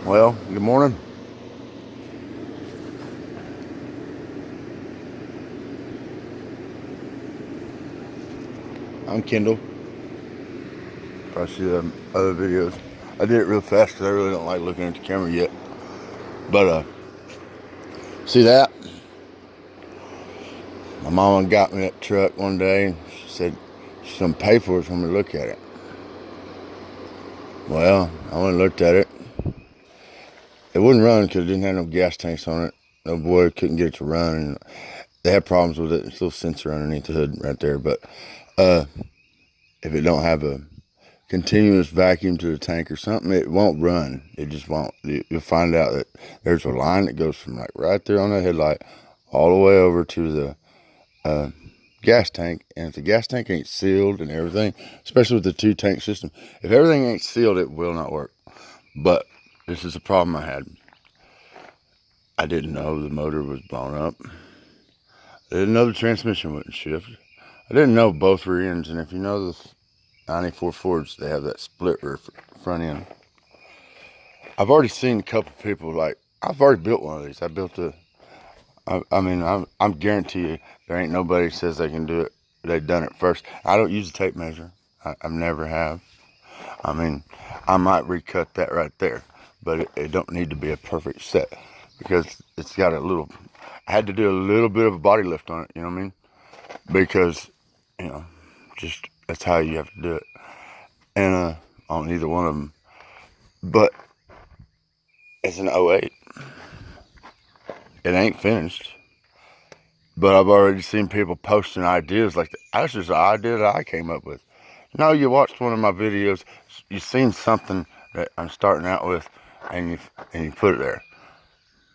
Well, good morning. I'm Kendall. Probably see the other videos. I did it real fast because I really don't like looking at the camera yet. But see that? My mama got me that truck one day and she said she's gonna pay for it when we look at it. Well, I went and looked at it. It wouldn't run because it didn't have no gas tanks on it. No boy couldn't get it to run, and they had problems with it. There's a little sensor underneath the hood right there. But if it don't have a continuous vacuum to the tank or something, it won't run. It just won't. You'll find out that there's a line that goes from like right there on the headlight all the way over to the gas tank. And if the gas tank ain't sealed and everything, especially with the two tank system, if everything ain't sealed, it will not work. But this is a problem I had. I didn't know the motor was blown up. I didn't know the transmission wouldn't shift. I didn't know both rear ends. And if you know the 94 Fords, they have that split rear front end. I've already seen a couple people I've already built one of these. I'm guarantee you there ain't nobody says they can do it. They've done it first. I don't use a tape measure. I never have. I mean, I might recut that right there, but it don't need to be a perfect set because it's got I had to do a little bit of a body lift on it, you know what I mean? Because, just that's how you have to do it. And on either one of them. But it's an '08. It ain't finished. But I've already seen people posting ideas like that. That's just an idea that I came up with. No, you watched one of my videos, you seen something that I'm starting out with, and you put it there.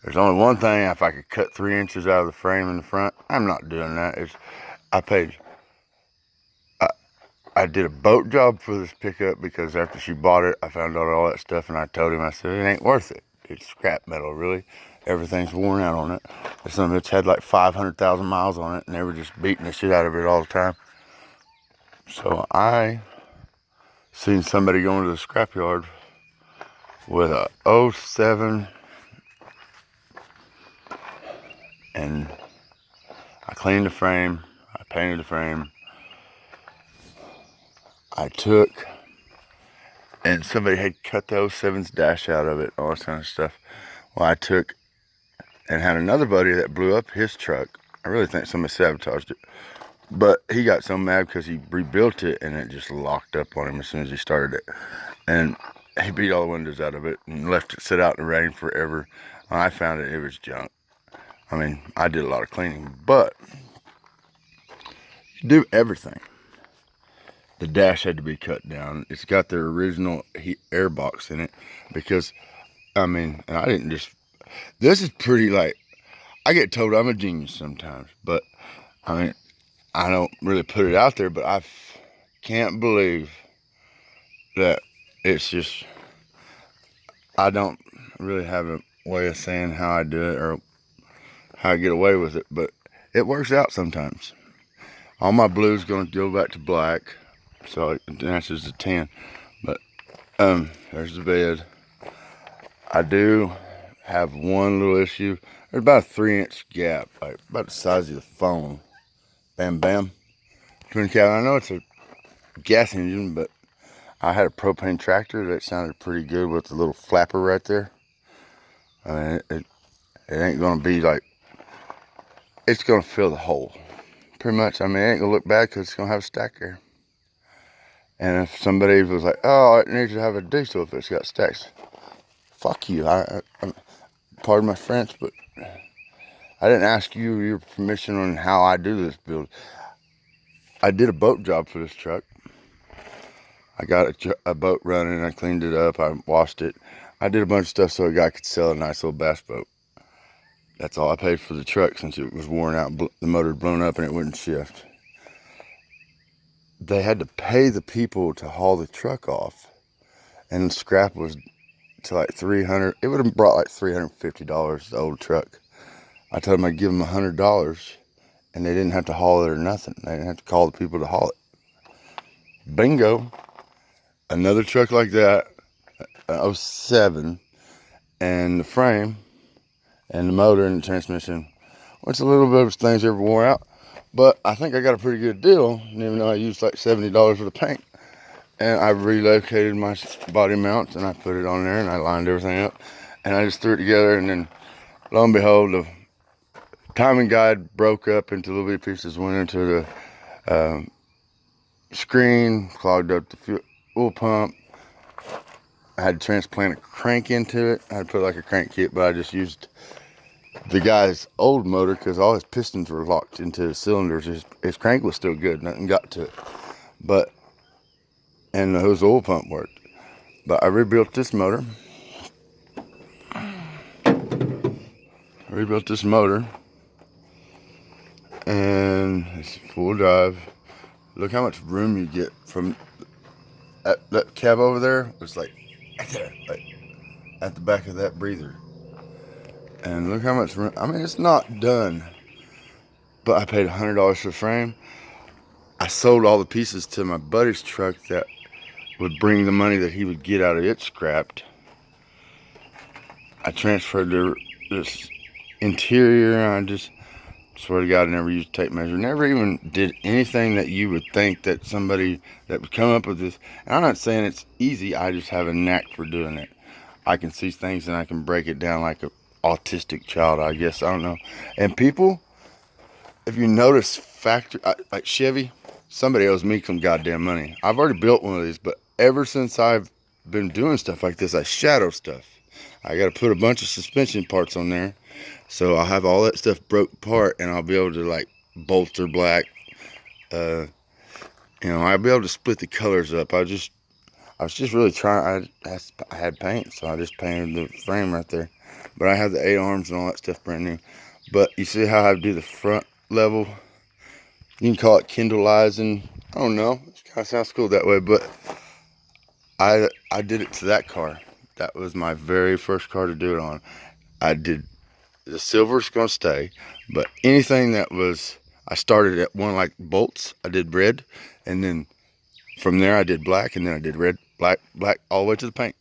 There's only one thing: if I could cut 3 inches out of the frame in the front, I'm not doing that. I paid. I, I did a boat job for this pickup because after she bought it, I found out all that stuff, and I told him, I said, it ain't worth it. It's scrap metal, really. Everything's worn out on it. Some of it's had like 500,000 miles on it, and they were just beating the shit out of it all the time. So I seen somebody going to the scrapyard with a '07, and I cleaned the frame, I painted the frame, I took, and somebody had cut the '07's dash out of it, all this kind of stuff. Well, I took and had another buddy that blew up his truck. I really think somebody sabotaged it. But he got so mad because he rebuilt it and it just locked up on him as soon as he started it. And he beat all the windows out of it and left it sit out in the rain forever. When I found it, it was junk. I mean, I did a lot of cleaning, but you do everything. The dash had to be cut down. It's got the original heat air box in it because, and I didn't just, this is pretty I get told I'm a genius sometimes, but I mean, I don't really put it out there, but I can't believe that it's just, I don't really have a way of saying how I do it or how I get away with it, but it works out sometimes. All my blue's gonna go back to black, so it matches the tan. But there's the bed. I do have one little issue. There's about a 3-inch gap, like about the size of the phone. Bam, bam. Twin cab. I know it's a gas engine, but I had a propane tractor that sounded pretty good with the little flapper right there. I mean, it ain't gonna be it's gonna fill the hole. Pretty much. I mean, it ain't gonna look bad because it's gonna have a stack there. And if somebody was like, oh, it needs to have a diesel if it's got stacks. Fuck you. Pardon my French, but I didn't ask you your permission on how I do this build. I did a boat job for this truck. I got a boat running. I cleaned it up. I washed it. I did a bunch of stuff so a guy could sell a nice little bass boat. That's all I paid for the truck since it was worn out. The motor had blown up and it wouldn't shift. They had to pay the people to haul the truck off. And the scrap was to like $300. It would have brought like $350, the old truck. I told them I'd give them $100 and they didn't have to haul it or nothing. They didn't have to call the people to haul it. Bingo. Another truck like that, '07, and the frame and the motor and the transmission, which a little bit of things ever wore out. But I think I got a pretty good deal, even though I used like $70 for the paint. And I relocated my body mounts and I put it on there and I lined everything up. And I just threw it together, and then lo and behold, the timing guide broke up into little bitty pieces, went into the screen, clogged up the fuel pump. I had to transplant a crank into it. I had to put like a crank kit, but I just used the guy's old motor because all his pistons were locked into the cylinders. His crank was still good, nothing got to it. But, and his oil pump worked. But I rebuilt this motor. And it's full drive. Look how much room you get from that cab over there. It's like right there, like at the back of that breather. And look how much room. I mean, it's not done, but I paid $100 for the frame. I sold all the pieces to my buddy's truck that would bring the money that he would get out of it scrapped. I transferred this interior. I just swear to God, I never used a tape measure. Never even did anything that you would think that somebody that would come up with this. And I'm not saying it's easy. I just have a knack for doing it. I can see things and I can break it down like an autistic child, I guess. I don't know. And people, if you notice factory, like Chevy, somebody owes me some goddamn money. I've already built one of these, but ever since I've been doing stuff like this, I shadow stuff. I got to put a bunch of suspension parts on there. So I'll have all that stuff broke apart, and I'll be able to like bolster black. I'll be able to split the colors up. I was just really trying. I had paint, so I just painted the frame right there. But I have the 8 arms and all that stuff brand new. But you see how I do the front level? You can call it kindleizing. I don't know. It kind of sounds cool that way, but I did it to that car. That was my very first car to do it on. I did. The silver's gonna stay, but anything that was, I started at one like bolts, I did red, and then from there I did black, and then I did red, black, all the way to the paint.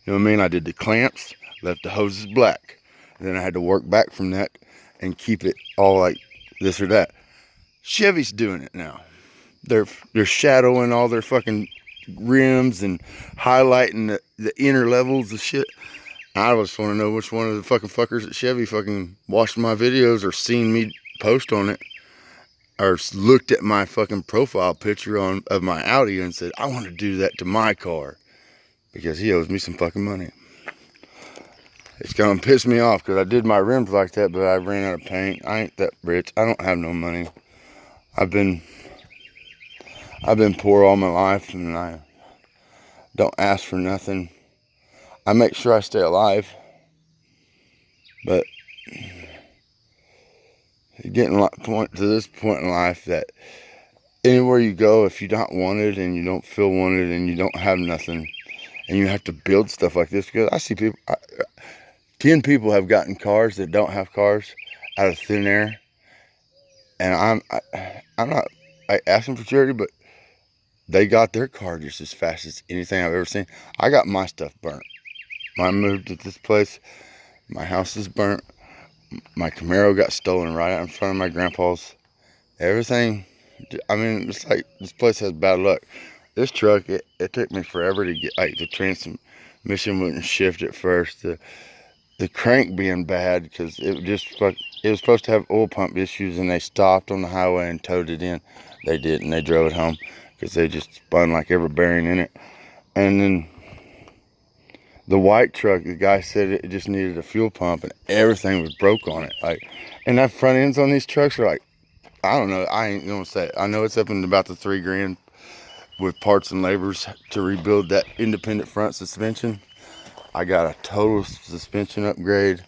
You know what I mean? I did the clamps, left the hoses black, and then I had to work back from that and keep it all like this or that. Chevy's doing it now. They're shadowing all their fucking rims and highlighting the inner levels of shit. I just want to know which one of the fucking fuckers at Chevy fucking watched my videos or seen me post on it or looked at my fucking profile picture of my Audi and said, I want to do that to my car, because he owes me some fucking money. It's gonna piss me off because I did my rims like that, but I ran out of paint. I ain't that rich. I don't have no money. I've been poor all my life, and I don't ask for nothing. I make sure I stay alive, but getting to this point in life that anywhere you go, if you're not wanted and you don't feel wanted and you don't have nothing, and you have to build stuff like this, because I see people, 10 people have gotten cars that don't have cars out of thin air, and I'm not asking for charity, but they got their car just as fast as anything I've ever seen. I got my stuff burnt. When I moved to this place, my house is burnt. My Camaro got stolen right out in front of my grandpa's. Everything, I mean, it's like this place has bad luck. This truck, it took me forever to get, like, the transmission wouldn't shift at first. The crank being bad because it was supposed to have oil pump issues, and they stopped on the highway and towed it in. They did, and they drove it home because they just spun like every bearing in it. And then the white truck, the guy said it just needed a fuel pump, and everything was broke on it. Like, and that front ends on these trucks are like, I don't know. I ain't gonna say it. I know it's up in about the $3 grand with parts and labors to rebuild that independent front suspension. I got a total suspension upgrade.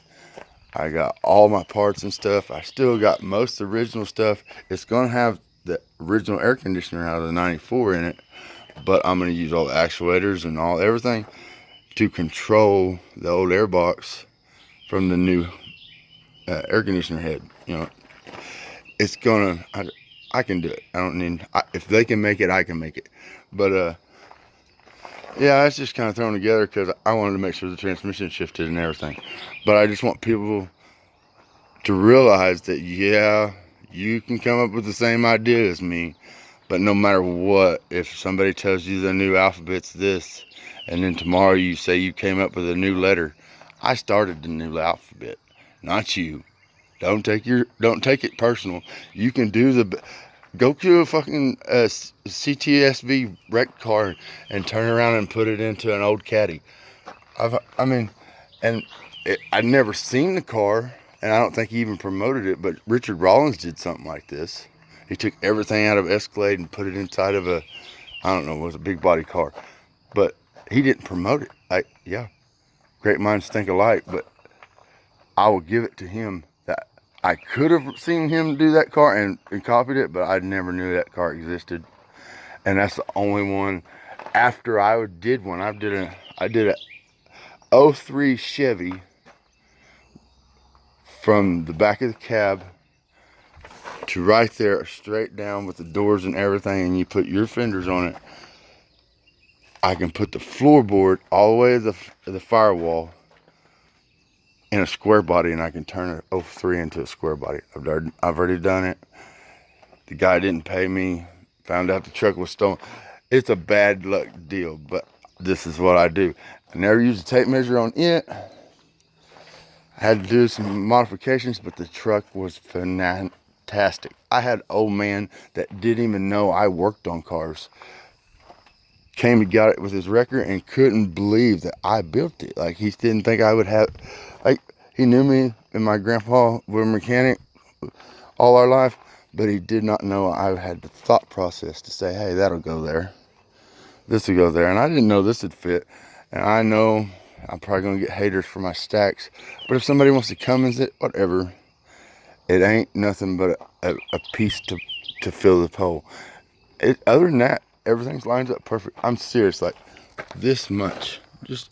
I got all my parts and stuff. I still got most of the original stuff. It's gonna have the original air conditioner out of the 94 in it, but I'm gonna use all the actuators and everything to control the old air box from the new air conditioner head. You know, it's gonna, I can do it. I don't need, if they can make it, I can make it. But Yeah, it's just kind of thrown together because I wanted to make sure the transmission shifted and everything. But I just want people to realize that, yeah, you can come up with the same idea as me, but no matter what, if somebody tells you the new alphabet's this, and then tomorrow you say you came up with a new letter, I started the new alphabet, not you. Don't take it personal. You can do go to a fucking CTSV wrecked car and turn around and put it into an old caddy. I mean, and I'd never seen the car, and I don't think he even promoted it. But Richard Rawlins did something like this. He took everything out of Escalade and put it inside of I don't know, it was a big body car, but he didn't promote it. Yeah, great minds think alike, but I will give it to him that I could have seen him do that car and copied it, but I never knew that car existed. And that's the only one. After I did one, I did a '03 Chevy from the back of the cab to right there, straight down with the doors and everything, and you put your fenders on it. I can put the floorboard all the way to the firewall in a square body, and I can turn an '03 into a square body. I've already done it. The guy didn't pay me. Found out the truck was stolen. It's a bad luck deal, but this is what I do. I never used a tape measure on it. I had to do some modifications, but the truck was fantastic. I had an old man that didn't even know I worked on cars. Came and got it with his record and couldn't believe that I built it. Like, he didn't think I would have, like, he knew me and my grandpa were a mechanic all our life, but he did not know I had the thought process to say, hey, that'll go there. This will go there. And I didn't know this would fit. And I know I'm probably going to get haters for my stacks, but if somebody wants to come and sit, whatever, it ain't nothing but a piece to fill the hole. Other than that, everything lines up perfect. I'm serious, like this much. Just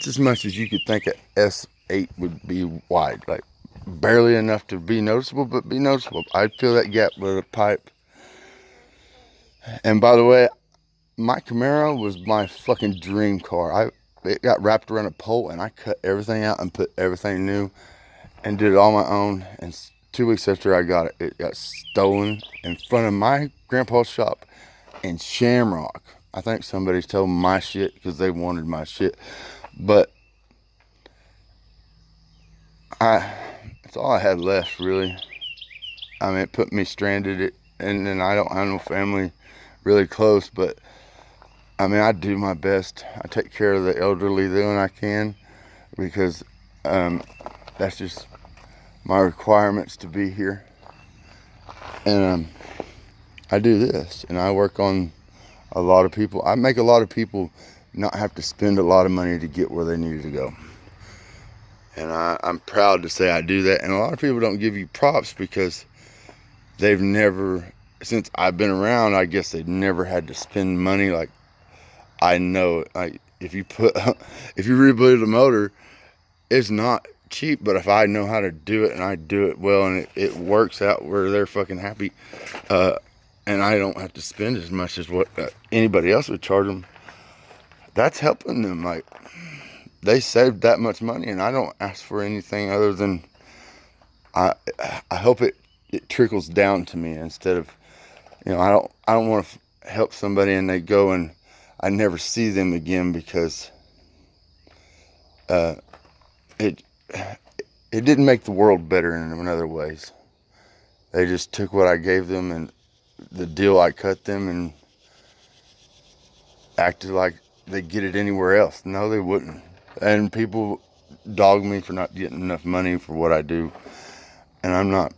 as much as you could think a S8 would be wide. Like, barely enough to be noticeable, but be noticeable. I'd fill that gap with a pipe. And by the way, my Camaro was my fucking dream car. It got wrapped around a pole, and I cut everything out and put everything new and did it all my own. And 2 weeks after I got it, it got stolen in front of my grandpa's shop in Shamrock. I think somebody stole my shit because they wanted my shit. But that's all I had left, really. I mean, it put me stranded, and then I don't have no family really close, but I mean, I do my best. I take care of the elderly when I can, because that's just my requirements to be here. And I do this, and I work on a lot of people. I make a lot of people not have to spend a lot of money to get where they need to go. And I'm proud to say I do that. And a lot of people don't give you props because they've never, since I've been around, I guess they've never had to spend money. Like, I know, like, if you rebuild a motor, it's not cheap, but if I know how to do it and I do it well and it works out where they're fucking happy, and I don't have to spend as much as what anybody else would charge them, that's helping them. Like, they saved that much money, and I don't ask for anything other than I hope it trickles down to me, instead of, I don't want to help somebody and they go and I never see them again because it didn't make the world better in other ways. They just took what I gave them and the deal I cut them and acted like they get it anywhere else. No, they wouldn't. And people dog me for not getting enough money for what I do. And I'm not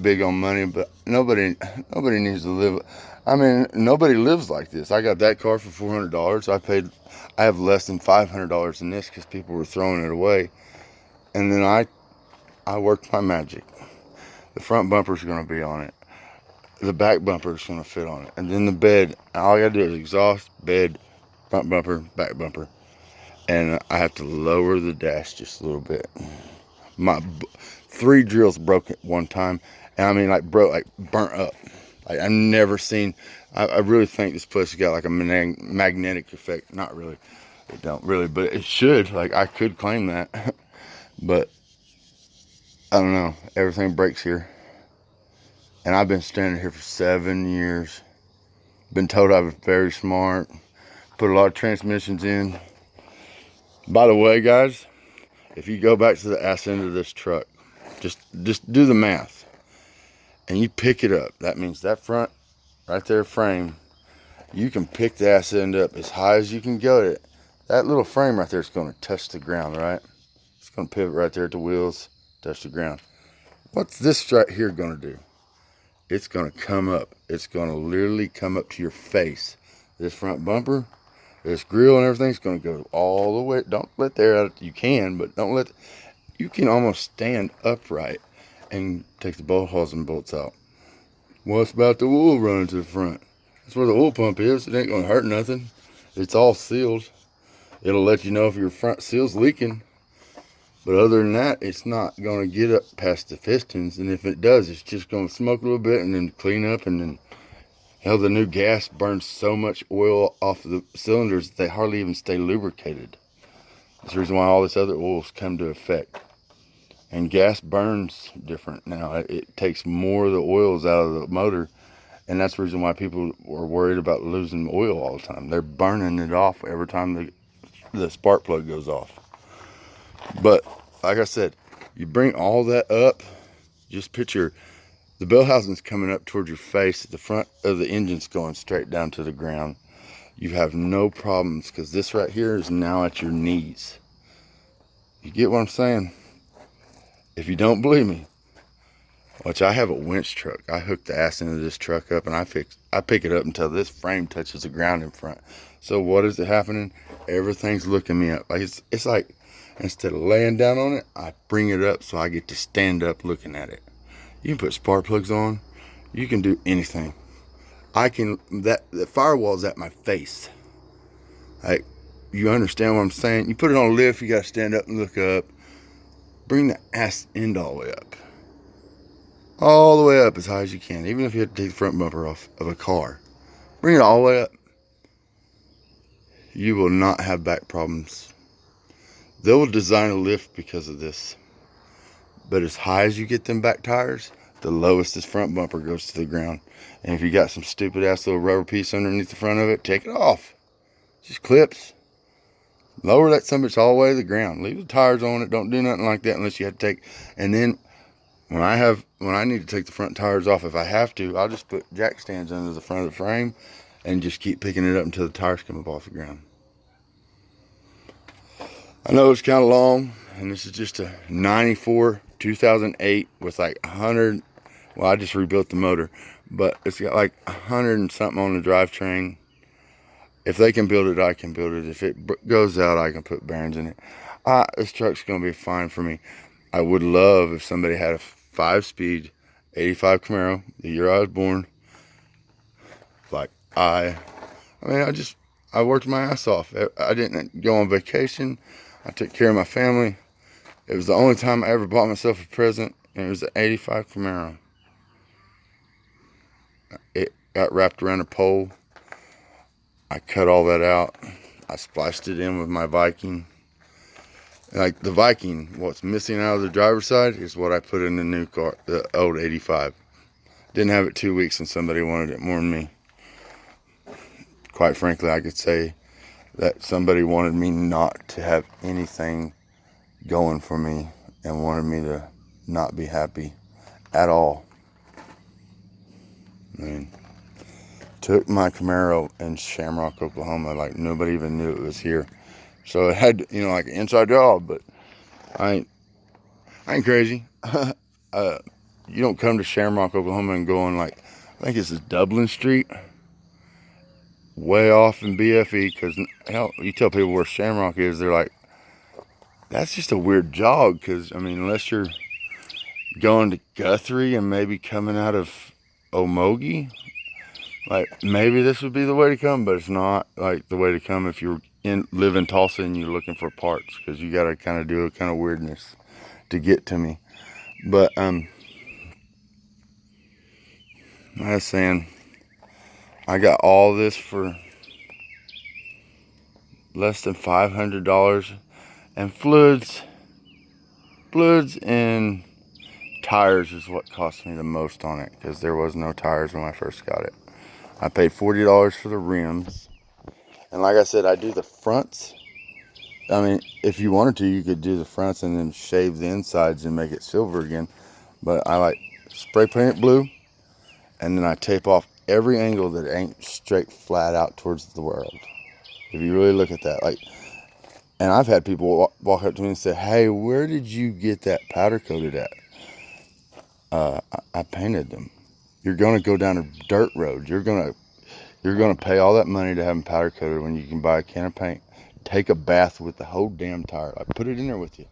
big on money, but nobody needs to live. I mean, nobody lives like this. I got that car for $400. I have less than $500 in this because people were throwing it away. And then I worked my magic. The front bumper's going to be on it. The back bumper's going to fit on it. And then the bed, all I got to do is exhaust, bed, front bumper, back bumper. And I have to lower the dash just a little bit. My 3 drills broke at one time. And I mean, like, burnt up. Like, I've never seen, I really think this place has got like a magnetic effect. Not really, it don't really, but it should. Like, I could claim that. But I don't know, everything breaks here. And I've been standing here for 7 years. Been told I was very smart, put a lot of transmissions in. By the way, guys, if you go back to the ass end of this truck, just do the math, and you pick it up. That means that front right there frame, you can pick the ass end up as high as you can go. That little frame right there is going to touch the ground, right? It's going to pivot right there at the wheels, touch the ground. What's this right here going to do? It's going to come up. It's going to literally come up to your face. This front bumper, this grill and everything's going to go all the way. Don't let there out. You can, but don't let. You can almost stand upright and take the bolt holes and bolts out. What's about the oil running to the front? That's where the oil pump is. It ain't going to hurt nothing. It's all sealed. It'll let you know if your front seal's leaking. But other than that, it's not going to get up past the pistons. And if it does, it's just going to smoke a little bit and then clean up. And then, hell, the new gas burns so much oil off of the cylinders that they hardly even stay lubricated. That's the reason why all this other oils come to effect. And gas burns different now. It takes more of the oils out of the motor. And that's the reason why people are worried about losing oil all the time. They're burning it off every time the spark plug goes off. But like I said, you bring all that up, just picture the bell housing's coming up towards your face, the front of the engine's going straight down to the ground. You have no problems because this right here is now at your knees. You get what I'm saying? If you don't believe me, watch, I have a winch truck. I hook the ass end of this truck up and I pick it up until this frame touches the ground in front. So what is it happening? Everything's looking me up. Like it's like, instead of laying down on it, I bring it up so I get to stand up looking at it. You can put spark plugs on. You can do anything. The firewall's at my face. Like, you understand what I'm saying? You put it on a lift, you got to stand up and look up. Bring the ass end all the way up. All the way up as high as you can. Even if you have to take the front bumper off of a car. Bring it all the way up. You will not have back problems. They will design a lift because of this. But as high as you get them back tires, the lowest this front bumper goes to the ground. And if you got some stupid ass little rubber piece underneath the front of it, take it off. Just clips. Lower that sumbitch all the way to the ground. Leave the tires on it. Don't do nothing like that unless you have to take. And then when I need to take the front tires off, if I have to, I'll just put jack stands under the front of the frame and just keep picking it up until the tires come up off the ground. I know it's kind of long, and this is just a 94 2008 with like 100. Well, I just rebuilt the motor, but it's got like 100 and something on the drivetrain. If they can build it, I can build it. If it goes out, I can put bearings in it. This truck's gonna be fine for me. I would love if somebody had a 5-speed 85 Camaro, the year I was born. Like I worked my ass off. I didn't go on vacation. I took care of my family. It was the only time I ever bought myself a present, and it was an 85 Camaro. It got wrapped around a pole. I cut all that out. I spliced it in with my Viking. Like the Viking, what's missing out of the driver's side is what I put in the new car, the old 85. Didn't have it 2 weeks and somebody wanted it more than me. Quite frankly, I could say that somebody wanted me not to have anything going for me and wanted me to not be happy at all. I mean, took my Camaro in Shamrock, Oklahoma, like nobody even knew it was here. So it had, like an inside job, but I ain't crazy. You don't come to Shamrock, Oklahoma and go on I think it's Dublin Street, way off in BFE, because hell, you tell people where Shamrock is, they're like, that's just a weird jog, because unless you're going to Guthrie and maybe coming out of Omogie, like maybe this would be the way to come, but it's not like the way to come if you live in Tulsa and you're looking for parts, because you got to kind of do a kind of weirdness to get to me. But I was saying, I got all this for less than $500, and fluids and tires is what cost me the most on it, because there was no tires when I first got it. I paid $40 for the rims, and like I said, I do the fronts. I mean, if you wanted to, you could do the fronts and then shave the insides and make it silver again, but I like spray paint it blue, and then I tape off every angle that ain't straight flat out towards the world. If you really look at that, like, and I've had people walk up to me and say, "Hey, where did you get that powder coated at?" I painted them. You're gonna go down a dirt road. You're gonna pay all that money to have them powder coated when you can buy a can of paint. Take a bath with the whole damn tire. Like, put it in there with you.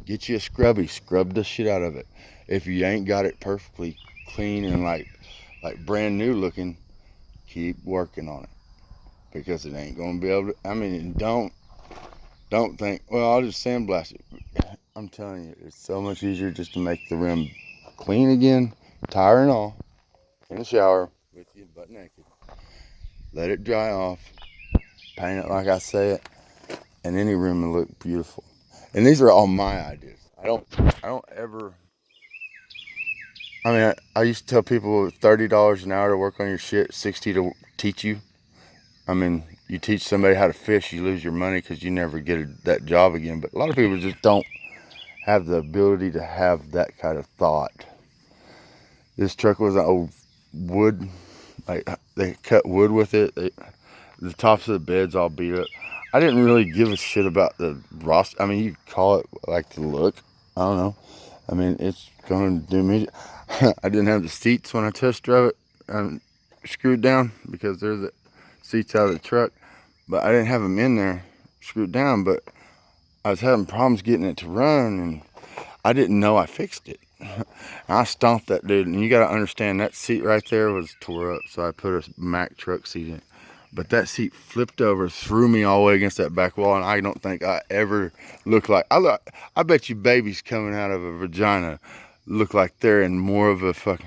Get you a scrubby. Scrub the shit out of it. If you ain't got it perfectly clean and like brand new looking, keep working on it, because it ain't gonna be able to. I mean, don't think, well, I'll just sandblast it. I'm telling you, it's so much easier just to make the rim clean again, tire and all, in the shower with you butt naked. Let it dry off, paint it like I say it, and any rim will look beautiful. And these are all my ideas. I don't ever. I mean, I used to tell people $30 an hour to work on your shit, 60 to teach you. I mean, you teach somebody how to fish, you lose your money because you never get that job again. But a lot of people just don't have the ability to have that kind of thought. This truck was an old wood, like they cut wood with it. The tops of the beds all beat up. I didn't really give a shit about the rust. I mean, you call it like the look. I don't know. I mean, it's gonna do me. I didn't have the seats when I test drove it screwed down, because they're the seats out of the truck. But I didn't have them in there screwed down. But I was having problems getting it to run, and I didn't know I fixed it. I stomped that dude, and you got to understand, that seat right there was tore up, so I put a Mack truck seat in. But that seat flipped over, threw me all the way against that back wall, and I don't think I ever looked like, I bet you babies coming out of a vagina look like they're in more of a fucking,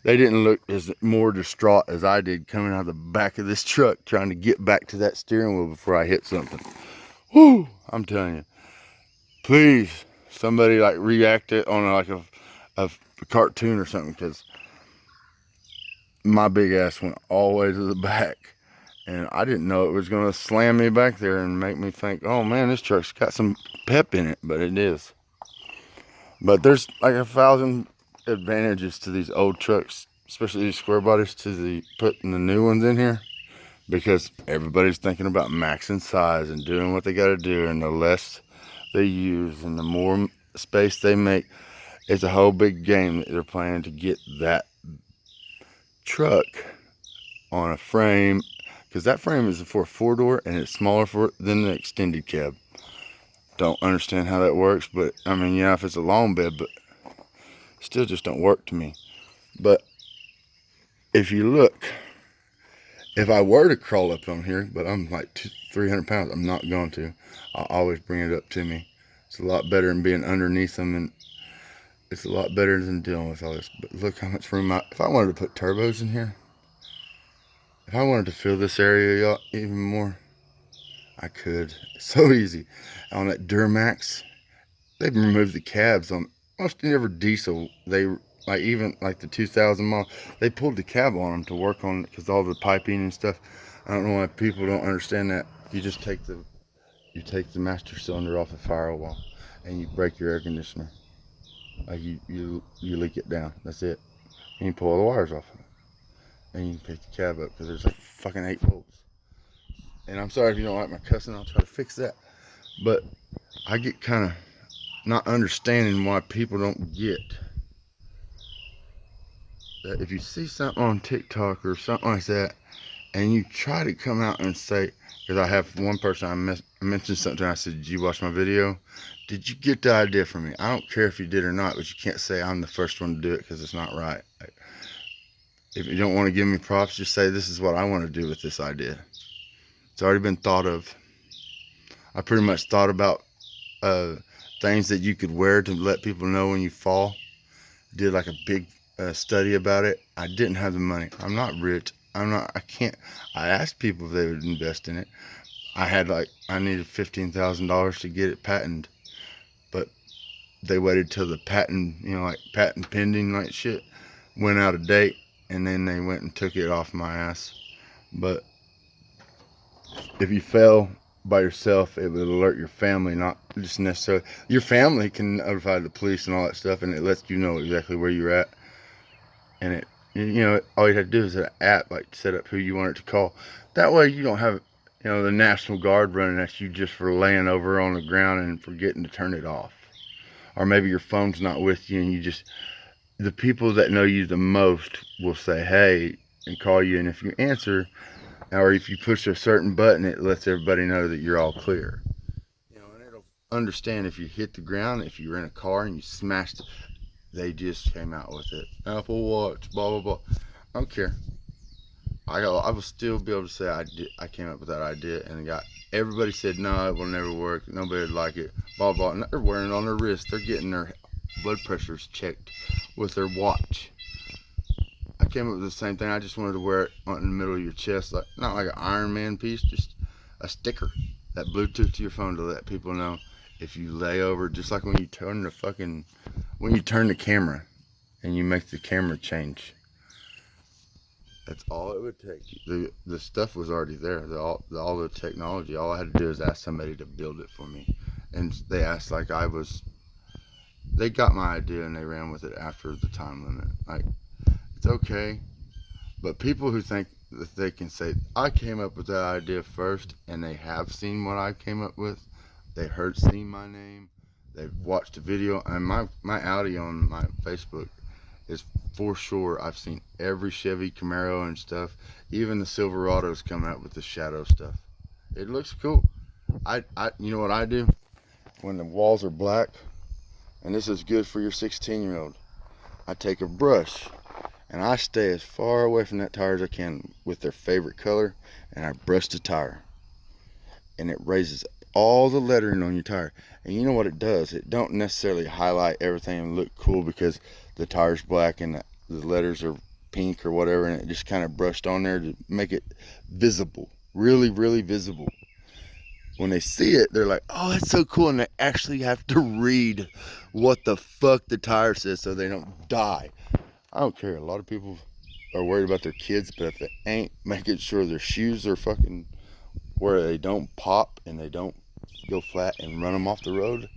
they didn't look as more distraught as I did coming out of the back of this truck trying to get back to that steering wheel before I hit something. Whoo, I'm telling you, please, somebody like react it on like a cartoon or something, because my big ass went all the way to the back, and I didn't know it was going to slam me back there and make me think, oh man, this truck's got some pep in it. But it is. But there's like 1,000 advantages to these old trucks, especially these square bodies, to the putting the new ones in here, because everybody's thinking about maxing size and doing what they got to do, and the less they use and the more space they make. It's a whole big game that they're planning to get that truck on a frame, because that frame is for a 4-door and it's smaller than the extended cab. Don't understand how that works, but I mean, yeah, if it's a long bed, but still just don't work to me. But if you look, if I were to crawl up on here, but I'm like 300 pounds, I'm not going to. I'll always bring it up to me. It's a lot better than being underneath them, and it's a lot better than dealing with all this. But look how much room if I wanted to put turbos in here, if I wanted to fill this area even more, I could. It's so easy. On that Duramax, they've removed the cabs on most every diesel. They like, even like the 2000 model, they pulled the cab on them to work on it because all the piping and stuff. I don't know why people don't understand that. You just take the master cylinder off the firewall and you break your air conditioner. Like you leak it down. That's it. And you pull all the wires off of it, and you can pick the cab up, because there's like fucking 8 bolts. And I'm sorry if you don't like my cussing. I'll try to fix that. But I get kind of not understanding why people don't get that. If you see something on TikTok or something like that, and you try to come out and say, because I have one person I mentioned something, I said, did you watch my video? Did you get the idea from me? I don't care if you did or not, but you can't say I'm the first one to do it, because it's not right. If you don't want to give me props, just say, this is what I want to do with this idea. It's already been thought of. I pretty much thought about things that you could wear to let people know when you fall. Did like a big study about it. I didn't have the money. I'm not rich. I can't. I asked people if they would invest in it. I needed $15,000 to get it patented, but they waited till the patent, like patent pending, like shit, went out of date, and then they went and took it off my ass. But if you fail by yourself, it would alert your family, not just necessarily. Your family can notify the police and all that stuff, and it lets you know exactly where you're at. And all you have to do is an app, like set up who you want it to call. That way you don't have, the National Guard running at you just for laying over on the ground and forgetting to turn it off. Or maybe your phone's not with you and the people that know you the most will say, hey, and call you. And if you answer, or if you push a certain button, it lets everybody know that you're all clear. And it'll understand if you hit the ground, if you're in a car and you smashed it. They just came out with it. Apple Watch, blah, blah, blah. I don't care. I will still be able to say I came up with that idea, and everybody said, no, it will never work. Nobody would like it, blah, blah. And they're wearing it on their wrist. They're getting their blood pressures checked with their watch. I came up with the same thing. I just wanted to wear it in the middle of your chest, not like an Iron Man piece, just a sticker that Bluetooth to your phone to let people know if you lay over, just like when you turn the camera and you make the camera change. That's all it would take. The stuff was already there. All the technology. All I had to do is ask somebody to build it for me. And they asked they got my idea and they ran with it after the time limit. Like, it's okay. But people who think that they can say, I came up with that idea first, and they have seen what I came up with. Seen my name. They've watched a video. And my Audi on my Facebook is for sure. I've seen every Chevy Camaro and stuff. Even the Silverado's coming out with the shadow stuff. It looks cool. You know what I do? When the walls are black, and this is good for your 16-year-old, I take a brush and I stay as far away from that tire as I can with their favorite color, and I brush the tire. And it raises all the lettering on your tire. And you know what it does? It don't necessarily highlight everything and look cool because the tire's black and the letters are pink or whatever, and it just kind of brushed on there to make it visible. Really, really visible. When they see it, they're like, oh, that's so cool. And they actually have to read what the fuck the tire says so they don't die. I don't care. A lot of people are worried about their kids, but if they ain't making sure their shoes are fucking where they don't pop and they don't go flat and run them off the road,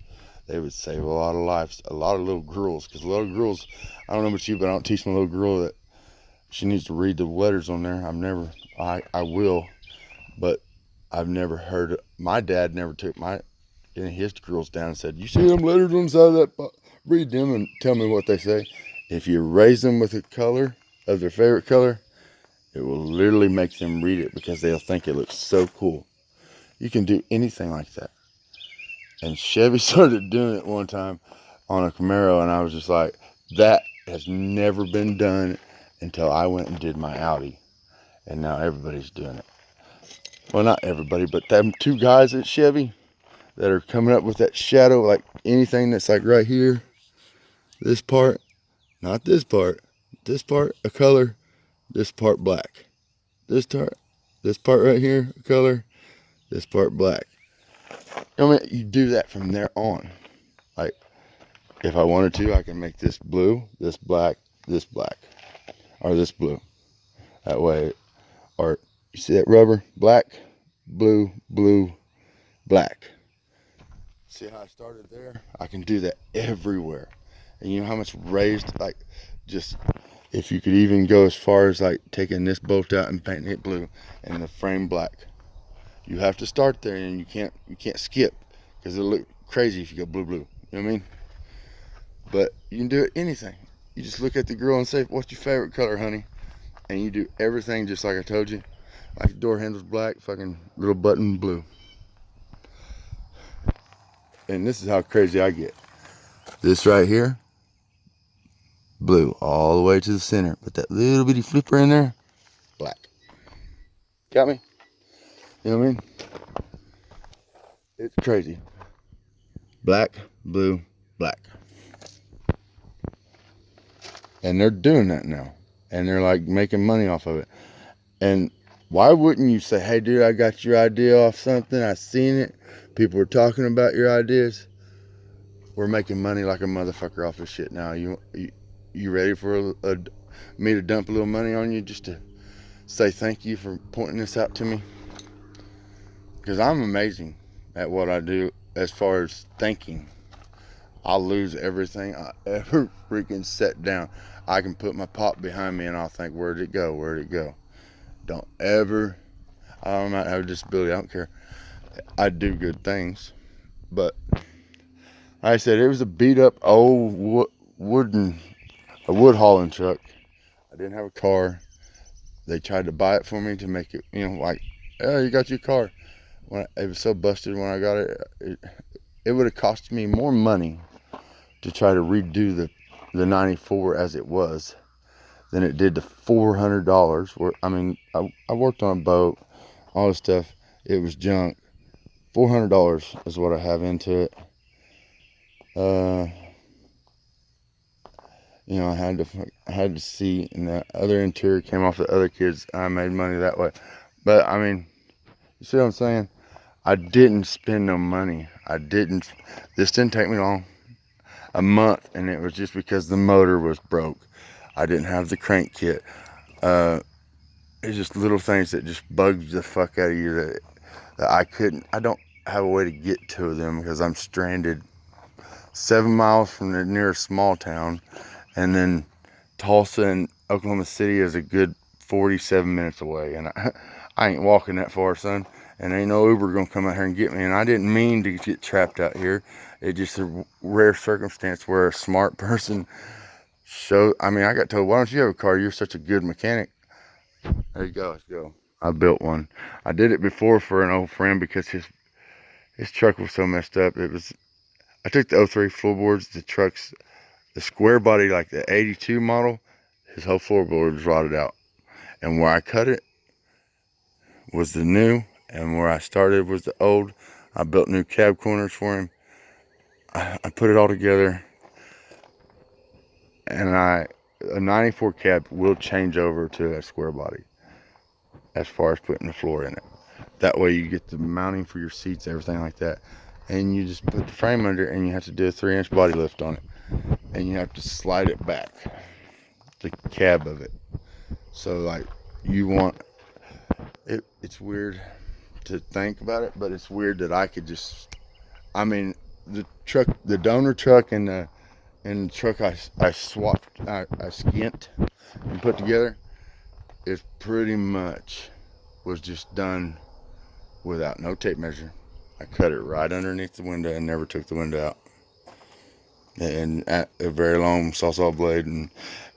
they would save a lot of lives. A lot of little girls, because a lot of girls, I don't know about you, but I don't teach my little girl that she needs to read the letters on there. I will, but I've never heard, my dad never took his girls down and said, you see them letters on the side of that, read them and tell me what they say. If you raise them with a color of their favorite color, it will literally make them read it because they'll think it looks so cool. You can do anything like that. And Chevy started doing it one time on a Camaro, and I was just like, that has never been done until I went and did my Audi. And now everybody's doing it. Well, not everybody, but them two guys at Chevy that are coming up with that shadow, like anything that's like right here, this part, not this part a color, this part black, this part right here a color, this part black. You do that from there on. Like, if I wanted to, I can make this blue, this black, or this blue. That way, or you see that rubber? Black, blue, blue, black. See how I started there? I can do that everywhere. And you know how much raised, like, just, if you could even go as far as like taking this bolt out and painting it blue and the frame black. You have to start there, and you can't skip, because it'll look crazy if you go blue, blue. You know what I mean? But you can do it anything. You just look at the girl and say, what's your favorite color, honey? And you do everything just like I told you. Like door handles black, fucking little button blue. And this is how crazy I get. This right here, blue all the way to the center. But that little bitty flipper in there, black. Got me? You know what I mean? It's crazy. Black, blue, black. And they're doing that now. And they're like making money off of it. And why wouldn't you say, hey, dude, I got your idea off something. I seen it. People were talking about your ideas. We're making money like a motherfucker off this shit now. You ready for me to dump a little money on you just to say thank you for pointing this out to me? Because I'm amazing at what I do as far as thinking. I'll lose everything I ever freaking set down. I can put my pop behind me and I'll think, where'd it go? Where'd it go? Don't ever, I might have a disability, I don't care. I do good things. But like I said, it was a beat up old wood hauling truck. I didn't have a car. They tried to buy it for me to make it, like, oh, you got your car. It was so busted when I got it. It would have cost me more money to try to redo the 94 as it was than it did the $400. Where I worked on a boat, all this stuff. It was junk. $400 is what I have into it. I had to see, and the other interior came off the other kids. I made money that way. But you see what I'm saying? I didn't spend no money. This didn't take me long. A month, and it was just because the motor was broke. I didn't have the crank kit. It's just little things that just bugs the fuck out of you that I don't have a way to get to them because I'm stranded 7 miles from the nearest small town, and then Tulsa and Oklahoma City is a good 47 minutes away, and I ain't walking that far, son, and ain't no Uber gonna come out here and get me. And I didn't mean to get trapped out here. It's just a rare circumstance where a smart person I got told, why don't you have a car? You're such a good mechanic. There you go, let's go. I built one. I did it before for an old friend because his truck was so messed up. I took the 03 floorboards, the square body, like the 82 model, his whole floorboard was rotted out. And where I cut it was the new, and where I started was the old. I built new cab corners for him. I put it all together, and a 94 cab will change over to a square body as far as putting the floor in it. That way you get the mounting for your seats, everything like that. And you just put the frame under, and you have to do a 3-inch body lift on it. And you have to slide it back, the cab of it. So like you want it, it's weird to think about it, but it's weird that I could just, the donor truck and the truck I swapped, I skint and put together is pretty much was just done without no tape measure. I cut it right underneath the window and never took the window out. And at a very long sawzall blade. And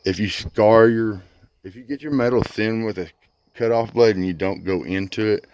if you get your metal thin with a cut off blade and you don't go into it